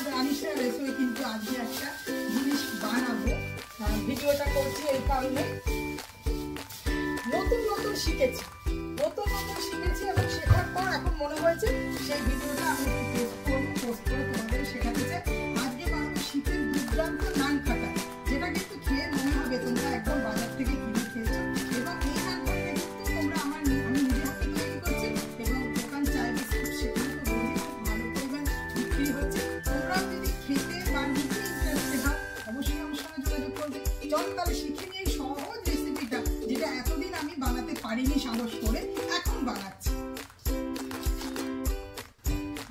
রানিশরা recipe কিন্তু আজকে একটা জিনিস বানাবো। ভিডিওটা করছি এই কারণে নতুন নতুন শিখেছি এবং শেখার পর এখন মনে হয়েছে সেই ভিডিওটা আমি পোস্ট করে তোমাদের শেখাতে চাই। আজকে বানাবো শীতের দুর্দান্ত নান খাটা, যেটা কিন্তু খেয়ে মনে হবে তোমরা একদম বাজার থেকে কিনে খেয়েছো। এবং এই নান খাটাটা কিন্তু তোমরা আমি নিজের হাতে তৈরি করছি এবং দোকান চাই বিস্কুট সেখানে তো রোজই খুব ভালো পরিমাণ বিক্রি হচ্ছে। তোমরাও যদি খেতে বা নিতে ইন্টারেস্টেড হও অবশ্যই আমার সঙ্গে যোগাযোগ করবে। চলো তাহলে শিখে নিয়ে এই সহজ রেসিপিটা, যেটা এতদিন আমি বানাতে পারিনি সাহস করে, এখন বানাচ্ছি।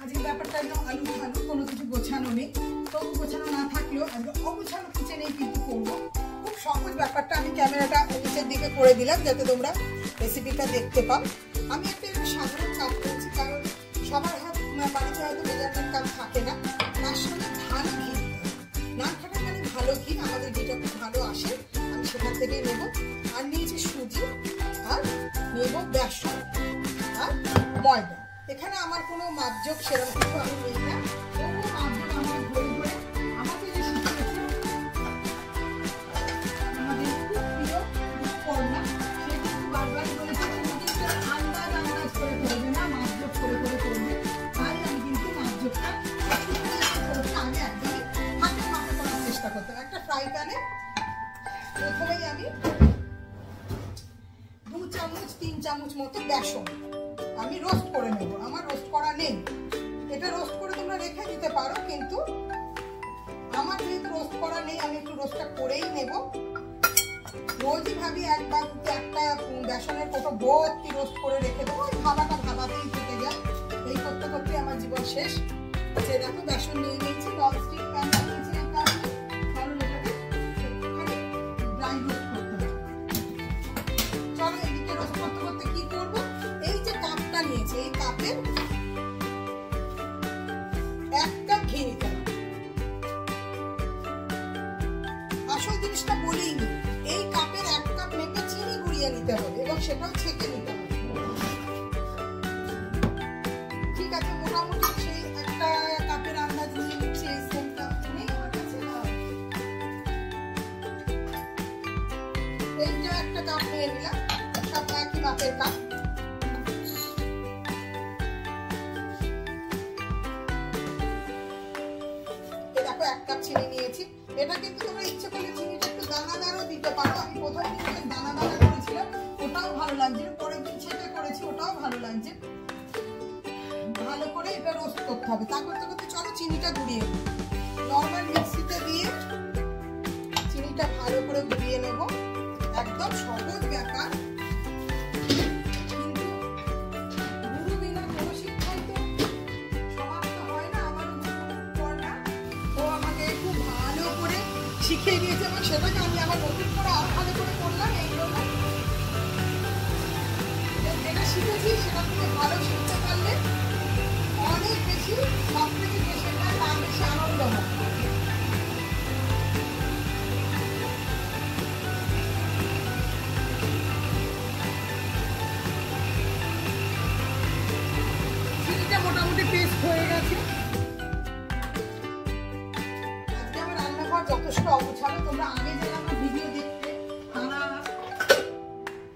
আজকে ব্যাপারটা একদম আলু কোনো কিছু গোছানো নেই, তবু গোছানো না থাকলেও আজকে অগোছানো কিচেনেই কিন্তু করবো। খুব সহজ ব্যাপারটা, আমি ক্যামেরাটা নিচের দিকে করে দিলাম যাতে তোমরা রেসিপিটা দেখতে পাও। আমি একটা সাধারণ কাপ করছি, কারণ সবার বাড়িতে হয়তো মেজারমেন্ট কাপ থাকে না। তার সঙ্গে ভালো ঘি, নান খাটা মানে ভালো ঘি, আমাদের ঘিটা খুব ভালো আসে, আমি সেখান থেকেই নেবো। আর নিয়েছি সুজি, আর নেব বেসন আর ময়দা। এখানে আমার কোনো মাপজোক সেরকম কিছু আমি নেই না, তবুও মাপজোক আমার ধরে ধরে আমাকে যে শিখিয়েছে আমাদের খুব প্রিয় কন্যা, সে কিন্তু বারবারই বলেছে আন্দাজ করে করবে না, মাপজোক করে করবে। তাই আমি কিন্তু মাপজোকটা আগে একদমই হাতে মাপে করার চেষ্টা করতাম। একটা ফ্রাই প্যানে প্রথমেই আমি 2 চামচ 3 চামচ মতো বেসন আমি রোস্ট করে নেব। আমার রোস্ট করা নেই, এটা রোস্ট করে তোমরা রেখে দিতে পারো, কিন্তু আমার যেহেতু রোস্ট করা নেই আমি একটু রোস্টটা করেই নেব। রোজই ভাবি একবার একটা বেসনের কৌটো ভর্তি রোস্ট করে রেখে দেবো, ওই ভাবাতেই থেকে যায়। এই করতে করতে আমার জীবন শেষ। সে দেখো বেসন নিয়ে নিয়েছি, ননস্টিক প্যানটা নিয়েছি একটা, কারণ এটাকে একটুখানি ড্রাই রোস্ট করতে হবে। চলো এদিকে রোস্ট করতে করতে কি করবো, এই যে কাপটা নিয়েছি এই কাপের 1 কাপ ঘি নিতে হবে। আসল জিনিসটা বলিনি, এই কাপের 1 কাপ মেপে চিনি গুঁড়িয়ে নিতে হবে এবং সেটাও ছেঁকে নিতে হবে। ঠিক আছে, মোটামুটি সেই একটা কাপের আন্দাজ নিয়ে নিচ্ছি। এই সেমটা নেই আমার কাছে, এইটা একটা কাপ নিয়ে নিলাম, সব একই মাপের কাপ। দেখো 1 কাপ চিনি নিয়েছি। এটা কিন্তু তোমরা ইচ্ছে করলে চিনিটা একটু দানাদারও দিতে পারো। আমি প্রথম দিন দানা করেছিলাম, ওটাও ভালো লাগছে, পরের দিন ছেঁকে করেছি, ওটাও ভালো লাগছে। ভালো করে এটা রোস্ট করতে হবে। তা করতে করতে চলো চিনিটা গুঁড়িয়ে নেব। নর্মাল মিক্সিতে দিয়ে চিনিটা ভালো করে গুঁড়িয়ে নেব, একদম সহজ ব্যাপার। কিন্তু গুরু বিনা কোনো শিক্ষাই তো সমাপ্ত হয় না। আমার কন্যা ও আমাকে খুব ভালো করে শিখিয়ে দিয়েছে এবং সেটাকে আমি আমার নতুন করে আরো ভালো করে করলাম। এই জন্য যেটা শিখেছি সেটা থেকে ভালো শিখতে পারলে অনেক বেশি, সব থেকে যে শেখায় তার বেশি আনন্দ হয়। চিনিটা মোটামুটি পেস্ট হয়ে গেছে। আজকে আমার রান্নাঘর যথেষ্ট অগোছালো। তোমরা আগে যারা আমার ভিডিও দেখতে তারা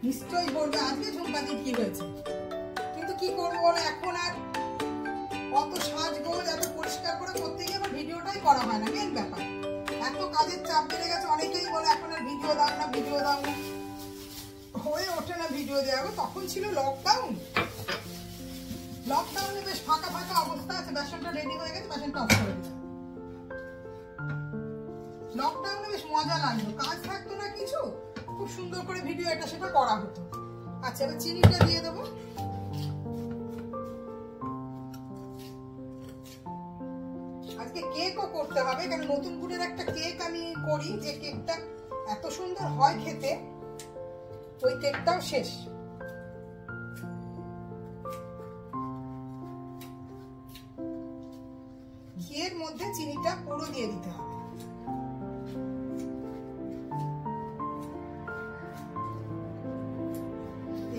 নিশ্চয়ই বলবে আজকে ঝুমপাতি কি হয়েছে, কিন্তু কি করবো বলো, এখন আর অত সাজগোজ এত পরিষ্কার করে করতে গিয়ে আমার ভিডিওটাই করা হয় না। মেন ব্যাপার এত কাজের চাপ বেড়ে গেছে, অনেকেই বলে এখন আর ভিডিও দাও না, হয়ে ওঠে না ভিডিও দেওয়া। তখন ছিল লকডাউনে বেশ ফাঁকা অবস্থা আছে। বেসনটা রেডি হয়ে গেছে, বেসনটা অফ করে দিলাম। লকডাউনে বেশ মজা লাগলো, কাজ থাকতো না কিছু, খুব সুন্দর করে ভিডিও এটা সেটা করা হতো। আচ্ছা, এবার চিনিটা দিয়ে দেবো। আজকে কেকও করতে হবে, কারণ নতুন গুড়ের একটা কেক আমি করি, যে কেকটা এত সুন্দর হয় খেতে, ওই কেকটাও শেষ। ঘিয়ের মধ্যে চিনিটা পুরো দিয়ে দিতে হবে।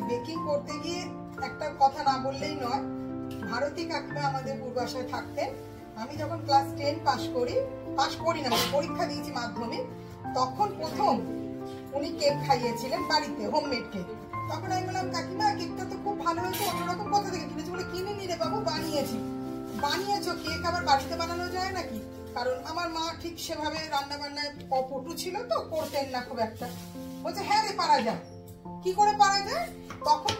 বেকিং করতে গিয়ে একটা কথা না বললেই নয়, ভারতী কাকিমা আমাদের পূর্বাশায় থাকতেন, আমি যখন ক্লাস 10 পাস করি না, পরীক্ষা দিয়েছি মাধ্যমিক, তখন প্রথম উনি কেক খাইয়েছিলেন বাড়িতে, হোমমেড কেক। তখন আমি বললাম, কাকিমা কেকটা তো খুব ভালো হয়েছে, অন্যরকম কোথা থেকে কিনেছি? বলে, কিনিনি রে বাবু, বানিয়েছি। বানিয়েছো? কেক আবার বাড়িতে বানানো যায় নাকি? কারণ আমার মা ঠিক সেভাবে রান্না বান্নায় পটু ছিল তো, করতেন না খুব একটা। বলছে, হ্যাঁ রে, পারা যায়। কি করে পারা যায়? তখন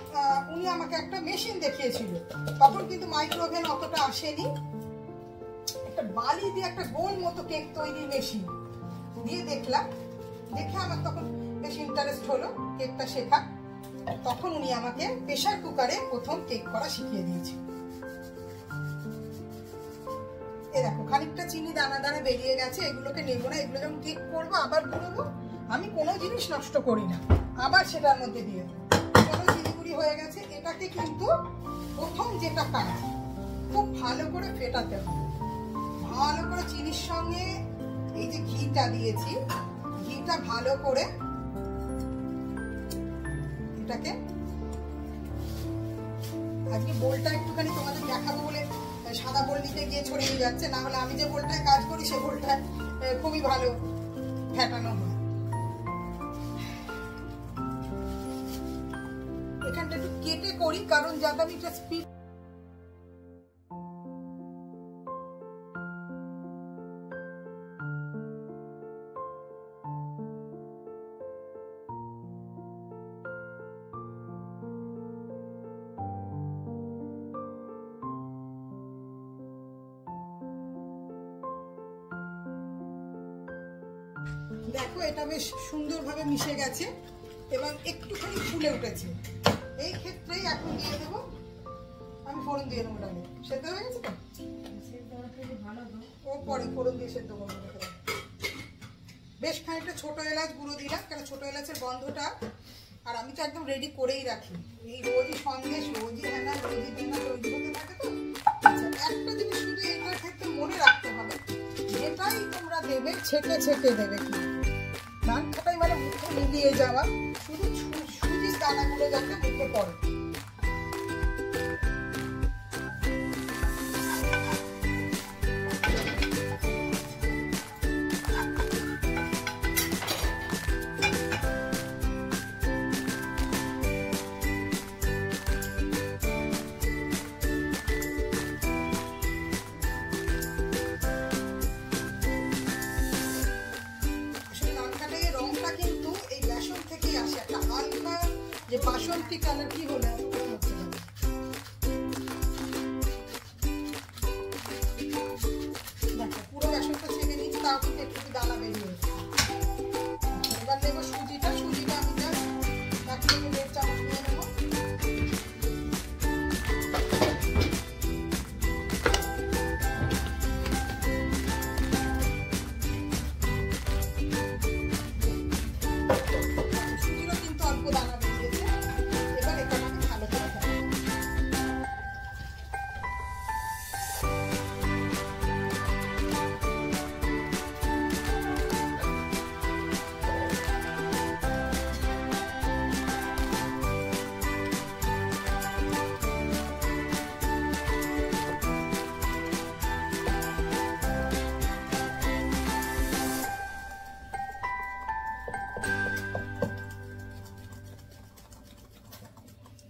উনি আমাকে একটা মেশিন দেখিয়েছিল। তখন কিন্তু মাইক্রোওভেন অতটা আসেনি। একটা বালি দিয়ে একটা গোল মতো কেক তৈরির মেশিন দিয়ে দেখলাম। দেখে আমার তখন বেশ ইন্টারেস্ট হলো কেকটা শেখা। তখন উনি আমাকে প্রেসার কুকারে প্রথম কেক করা শিখিয়ে দিয়েছে। এই দেখো, খানিকটা চিনি দানা দানা বেরিয়ে গেছে, এগুলোকে নেবো না। এগুলো যখন কেক করবো আবার গুঁড়োবো। আমি কোনো জিনিস নষ্ট করি না, আবার সেটার মধ্যে দিয়ে দেবো। কোনো চিনিগুড়ি হয়ে গেছে। এটাকে কিন্তু প্রথম যেটা কাজ, খুব ভালো করে ফেটাতে হবে। ভালো করে চিনির সঙ্গে এই যে ঘিটা দিয়েছি, ঘিটা ভালো করে এটাকে, আজকে বোলটা একটুখানি তোমাদের দেখাবো বলে সাদা বোল নিতে গিয়ে ছড়িয়ে যাচ্ছে, না হলে আমি যে বোলটায় কাজ করি সে বোলটায় খুবই ভালো ফেটানো হয়। এখানটা একটু কেটে করি, কারণ যাতে আমি একটা স্পিড। দেখো, এটা বেশ সুন্দরভাবে মিশে গেছে এবং একটুখানি ফুলে উঠেছে। এই ক্ষেত্রেই এখন দিয়ে দেবো, আমি ফোড়ন দিয়ে দেবো। ডালে সেদ্ধ হয়ে গেছে তো, ও পরে ফোড়ন দিয়ে সেদ্ধ করবো। বেশ খানিকটা ছোট এলাচ গুঁড়ো দিলাম, কারণ ছোট এলাচের গন্ধটা। আর আমি তো একদম রেডি করেই রাখি, এই রোজই সন্দেশ, রোজই হ্যানা, রোজই দেনা তৈরি হতে থাকে তো। আচ্ছা, একটা জিনিস শুধু এটার ক্ষেত্রে মনে রাখতে হবে, যেটাই তোমরা দেবে ছেঁকে ছেঁকে দেবে। কি ধান খাটাই মানে মুখে মিলিয়ে যাওয়া, শুধু সুজির দানাগুলো যাতে মুখে পড়ে। যে বাসন্তী কালার কি হলো, দেখো পুরো বেসনটা ছেড়ে নিচ্ছি, তাও কিন্তু একটু দানা বেরিয়ে গেছে। এবার নেবো সুজিটা। সুজিটা আমি জাস্ট 1 থেকে 1.5 চামচ নিয়ে নেবো। সুজিরও কিন্তু অল্প দানা বেরিয়েছে। এবার এটা আমি ভালো করে খাবো।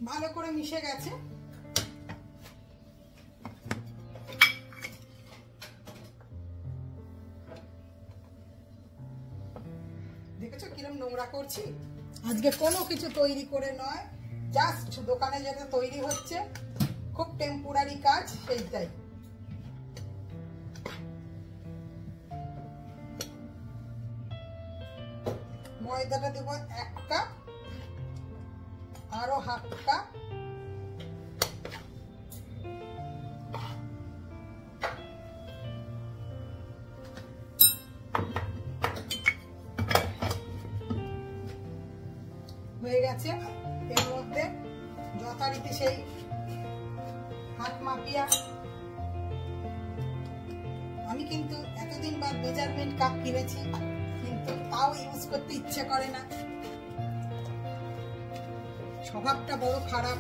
ভালো করে মিশে গেছে। দেখেছো কিরম নোংরা করছি? আজকে কোনো কিছু তৈরি করে নয়, জাস্ট দোকানে যেটা তৈরি হচ্ছে, খুব টেম্পোরারি কাজ, সেইটাই। ময়দাটা দেবো 1 কাপ, আরো 1/2 কাপ। হয়ে গেছে। এর মধ্যে যথারীতি সেই হাত মাপিয়া, আমি কিন্তু এতদিন বাদ মেজারমেন্ট কাপ কিনেছি, কিন্তু তাও ইউজ করতে ইচ্ছে করে না। স্বভাবটা বড় খারাপ,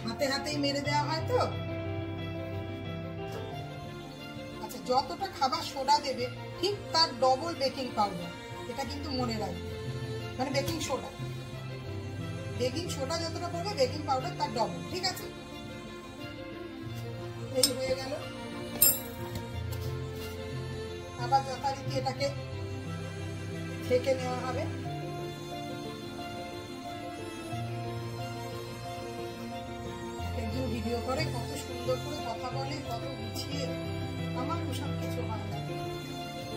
হাতে হাতেই মেরে দেওয়া হয় তো। যতটা খাবার সোডা দেবে ঠিক তার ডবল বেকিং পাউডার, এটা কিন্তু মনে রাখবে, মানে বেকিং সোডা যতটা পড়বে বেকিং পাউডার তার ডবল, ঠিক আছে? এই হয়ে গেল। আবার যথারীতি এটাকে ঢেকে নেওয়া হবে। একজন ভিডিও করে কত সুন্দর করে কথা বলে, কত গুছিয়ে, আমার ওসব কিছু হয় না।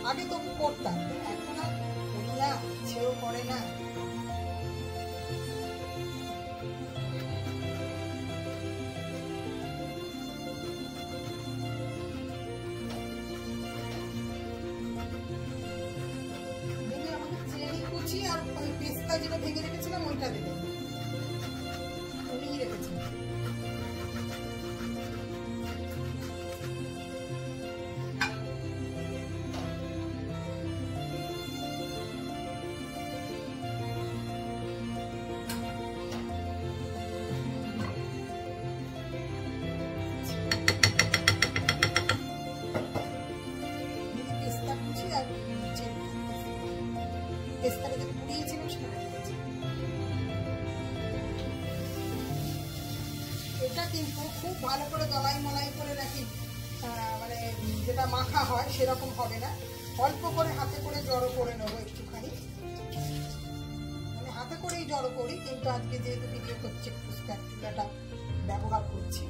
আগে তবু করতাম, এখন আর করি না, ইচ্ছেও করে না। আর ওই পেস্তা যেটা ভেঙে রেখেছিলাম ওইটা দেবেন, উনিই রেখেছিলাম। পেস্তা কুচি আর পেস্তাটা যেটা পুড়িয়েছিলাম সেটা দিয়েছি। এটা কিন্তু খুব ভালো করে দলাই মলাই করে রাখি, মানে যেটা মাখা হয় সেরকম হবে না, অল্প করে হাতে করে জড়ো করে নেবো একটুখানি, মানে হাতে করেই জড়ো করি, কিন্তু আজকে যেহেতু ভিডিও করছি একটু স্প্যাচুলাটা ব্যবহার করছি।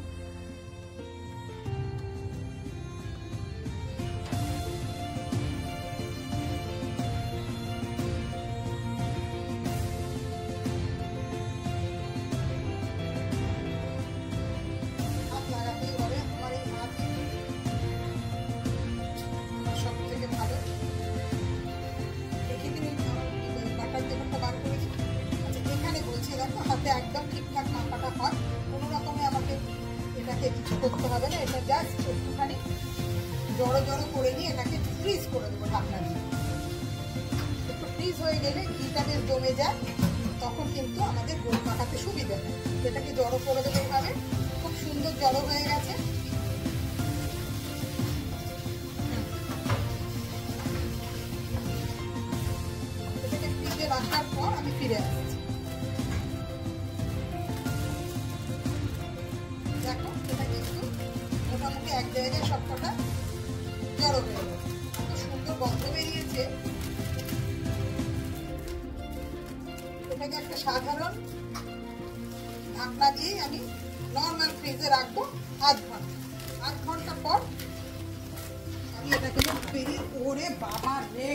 হাতে একদম ঠিকঠাক মাখাটা হয়, কোনো রকমে আমাকে এটাকে কিছু করতে হবে না, এটা জাস্ট একটুখানি জড়ো জড়ো করে নিয়ে এটাকে ফ্রিজ করে দেবো ঢাকনা দিয়ে। একটু ফ্রিজ হয়ে গেলে ঘিটা বেশ জমে যায়, তখন কিন্তু আমাদের গোল মাখাতে সুবিধা হয়। এটাকে জড়ো করে দেবে এভাবে, খুব সুন্দর জড়ো হয়ে গেছে। এটাকে ফ্রিজে রাখার পর আমি ফিরে আসছি। দেখো এটা কিন্তু মোটামুটি এক জায়গায় সবকটা জড়ো হয়ে গেছে, কত সুন্দর গন্ধ বেরিয়েছে। এটাকে একটা সাধারণ ঢাকনা দিয়ে আমি নর্মাল ফ্রিজে রাখবো আধ ঘন্টা পর আমি এটাকে বেরিয়ে, ওরে বাবা রে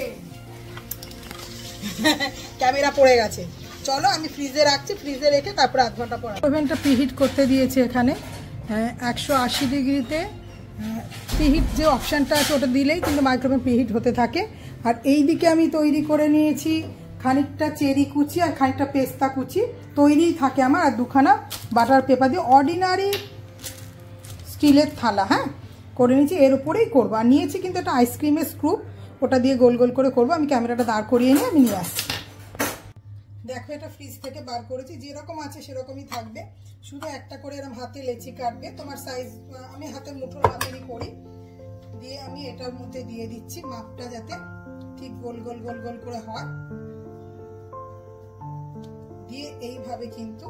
ক্যামেরা পড়ে গেছে। চলো আমি ফ্রিজে রাখছি, ফ্রিজে রেখে তারপরে আধ ঘন্টা পর। ওভেনটা প্রিহিট করতে দিয়েছি এখানে 180 ডিগ্রিতে। প্রিহিট যে অপশানটা আছে ওটা দিলেই কিন্তু মাইক্রোওভেন প্রিহিট হতে থাকে। আর এই দিকে আমি তৈরি করে নিয়েছি খানিকটা চেরি কুচি আর খানিকটা পেস্তা কুচি, তৈরিই থাকে আমার, আর দুখানা বাটার পেপার দিয়ে অর্ডিনারি স্টিলের থালা, হ্যাঁ করে নিয়েছি, এর উপরেই করবো। আর নিয়েছি কিন্তু একটা আইসক্রিমের স্ক্রুপ, ওটা দিয়ে গোল গোল করে করবো। আমি ক্যামেরাটা দাঁড় করিয়ে নিয়ে আমি নিয়ে আসছি। দেখো এটা ফ্রিজ থেকে বার করেছি, যেরকম আছে সেরকমই থাকবে, শুধু একটা করে এরকম হাতে লেচি কাটবে, তোমার সাইজ, আমি হাতের মুঠোর মাপেরই করি। দিয়ে আমি এটার মধ্যে দিয়ে দিচ্ছি মাপটা যাতে ঠিক গোল গোল গোল গোল করে হয়। দিয়ে এইভাবে কিন্তু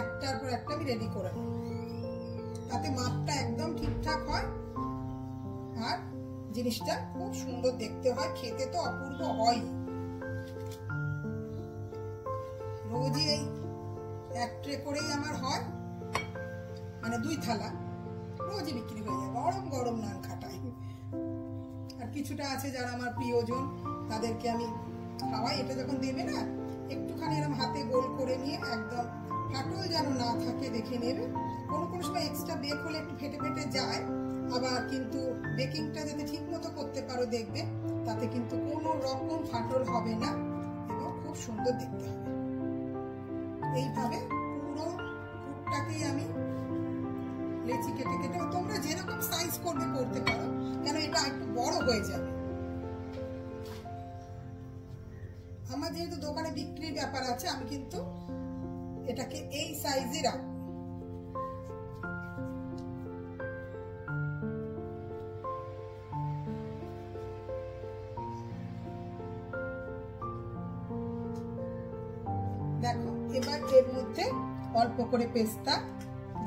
একটার পর একটা আমি রেডি করে নেব, তাতে মাপটা একদম ঠিকঠাক হয় আর জিনিসটা খুব সুন্দর দেখতে হয়, খেতে তো অপূর্ব হয়। রোজই এই এক ট্রে করেই আমার হয়, মানে 2 থালা রোজই বিক্রি হয়ে যায়, গরম গরম নান খাটাই। আর কিছুটা আছে যারা আমার প্রিয়জন, তাদেরকে আমি খাওয়াই। এটা যখন দেবে না একটুখানি এরকম হাতে গোল করে নিয়ে একদম ফাটল যেন না থাকে দেখে নেবে। কোনো কোনো সময় এক্সট্রা বেক হলে একটু ফেটে ফেটে যায়, আবার কিন্তু বেকিংটা যাতে ঠিক মতো করতে পারো দেখবে, তাতে কিন্তু কোনো রকম ফাটল হবে না এবং খুব সুন্দর দেখতে হবে। এইভাবে পুরো পুরটাকেই আমি লেচি কেটে কেটে, তোমরা যেরকম সাইজ করবে করতে পারো, কেন এটা একটু বড় হয়ে যাবে। আমার যেহেতু দোকানে বিক্রির ব্যাপার আছে, আমি কিন্তু এটাকে এই সাইজে রাখবো। মধ্যে অল্প করে পেস্তা,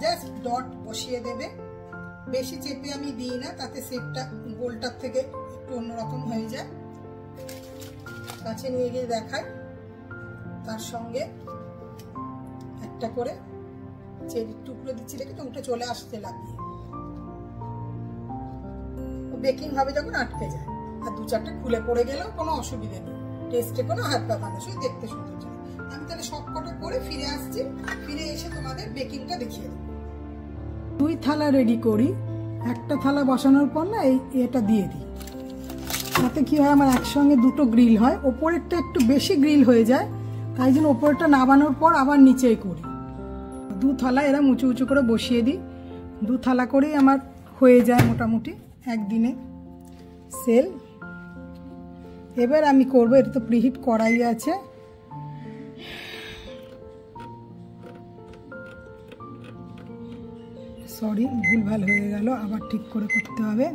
জাস্ট ডট বসিয়ে দেবে। বেশি চেপে আমি দিই না, তাতে শেপটা গোলটার থেকে একটু অন্যরকম হয়ে যায়। কাছে নিয়ে গিয়ে দেখাই, তার সঙ্গে একটা করে চেরির টুকরো দিচ্ছি, রেখে তো উঠে চলে আসতে লাগিয়ে বেকিং হবে যখন আটকে যায়। আর 2-4টা খুলে পড়ে গেলেও কোনো অসুবিধা নেই, টেস্টে কোনো হাত পাতা না, শুধু দেখতে সুন্দর ছিল। আমি তাহলে সব কটা করে ফিরে আসছি, ফিরে এসে তোমাদের বেকিংটা দেখিয়ে দেবো। 2 থালা রেডি করি, একটা থালা বসানোর পর না এটা দিয়ে দিই, তাতে কি হয় আমার একসঙ্গে দুটো গ্রিল হয়। ওপরেরটা একটু বেশি গ্রিল হয়ে যায়, তাই জন্য ওপরেরটা নামানোর পর আবার নিচেই করি। 2 থালা এরা উঁচু উঁচু করে বসিয়ে দিই, 2 থালা করেই আমার হয়ে যায় মোটামুটি একদিনে সেল। এবার আমি করবো, এটা তো প্রিহিট কড়াই আছে, সরি ভুলভাল হয়ে গেল, আবার ঠিক করে করতে হবে।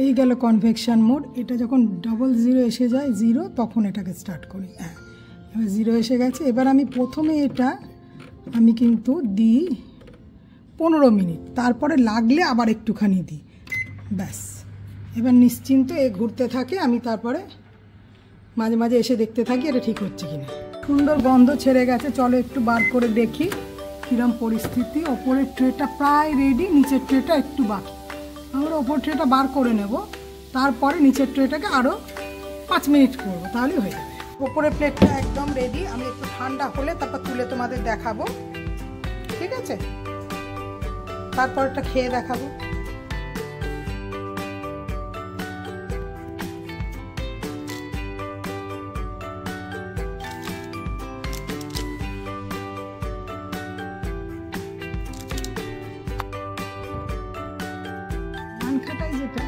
এই গেল কনভেকশন মোড। এটা যখন 00 এসে যায় 0, তখন এটাকে স্টার্ট করি। হ্যাঁ, এবার 0 এসে গেছে। এবার আমি প্রথমে এটা আমি কিন্তু দিই 15 মিনিট, তারপরে লাগলে আবার একটুখানি দিই, ব্যাস। এবার নিশ্চিন্ত এ ঘুরতে থাকে, আমি তারপরে মাঝে মাঝে এসে দেখতে থাকি এটা ঠিক হচ্ছে কিনা। সুন্দর গন্ধ ছেড়ে গেছে, চলো একটু বার করে দেখি কিরম পরিস্থিতি। ওপরের ট্রেটা প্রায় রেডি, নিচের ট্রেটা একটু বাকি। আমরা ওপর ট্রেটা বার করে নেব, তারপরে নিচের ট্রেটাকে আরও 5 মিনিট করবো, তাহলেই হয়ে যাবে। ওপরের প্লেটটা একদম রেডি, আমি একটু ঠান্ডা হলে তারপর তুলে তোমাদের দেখাবো, ঠিক আছে? তারপরটা খেয়ে দেখাবো। নানখাটাই যেটা,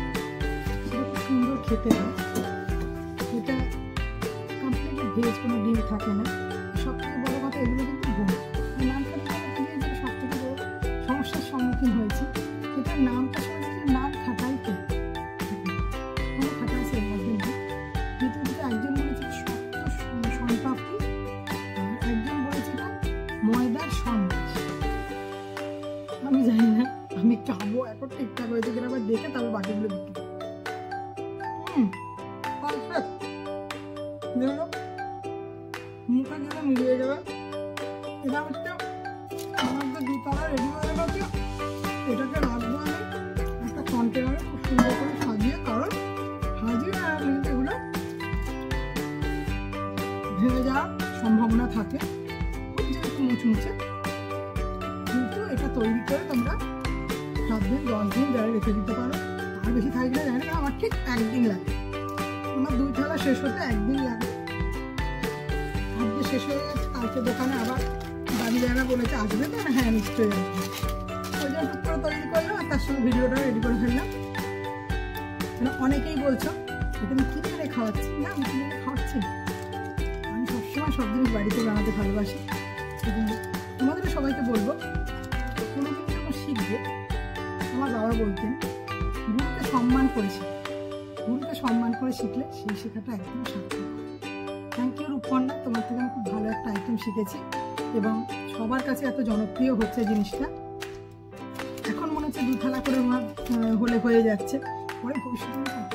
সেটা খুব সুন্দর খেতে হয়। এটা কমপ্লিটলি ভেজ, কোনো ডিম থাকে না। সব থেকে বড় কথা, এগুলো কিন্তু বোন নানখাটা দিয়ে সব থেকে বড় সমস্যার সম্মুখীন হয়েছে। এটার নামটা শুনেছি নান খাটাই, কেন কোনো খাটাই সে মধ্যে নেই। কিন্তু একজন বলেছে শক্ত শনপাপড়ি, আর একজন বলেছে এটা ময়দার সন্দেশ। আমি জানি না, আমি খাবো এখন ঠিকঠাক হয়েছে কিনা আবার দেখে তারপর বাকিগুলো বিক্রি। মুখে গেলে মিলিয়ে যাবে। এটা হচ্ছে আমাদের 2 তলা রেডি হয়ে গেছে। এটাকে রাখবো আমি একটা কন্টেনারে খুব সুন্দর করে সাজিয়ে, কারণ সাজিয়ে কিন্তু এগুলো ভেঙে যাওয়ার সম্ভাবনা থাকে, খুব যেহেতু মুচমুচে। কিন্তু এটা তৈরি করে তোমরা 7 দিন 10 দিন যারা রেখে দিতে পারো। আর বেশি থাকলে জানি না, আমার ঠিক 1 দিন লাগে। আমার 2 থালা শেষ হতে 1 দিন লাগে। আজকে শেষ হয়ে গেছে, কালকে দোকানে আবার দাবি জায়গা বলেছে আসবে তো, না হ্যাঁ নিশ্চয়ই আসবে। ওই জন্য টুক করে তৈরি করলাম, আর তার সঙ্গে ভিডিওটা রেডি করে ফেললাম। অনেকেই বলছো এটা আমি কিনে এনে খাওয়াচ্ছি, না আমি কিনে এনে খাওয়াচ্ছি না। আমি সবসময় সব জিনিস বাড়িতে বানাতে ভালোবাসি, এবং তোমাদের সবাইকে বলবো, কোনো জিনিস যখন শিখবে, আমার বাবা বলতেন গুরুকে সম্মান করে শিখবে। গুরুকে সম্মান করে শিখলে সেই শেখাটা একদম সার্থক। থ্যাংক ইউ রূপকন্যা, তোমার থেকে আমি খুব ভালো একটা আইটেম শিখেছি, এবং সবার কাছে এত জনপ্রিয় হচ্ছে জিনিসটা। এখন মনে হচ্ছে 2 থালা করে আমার হলে হয়ে যাচ্ছে, পরে ভবিষ্যতে আমি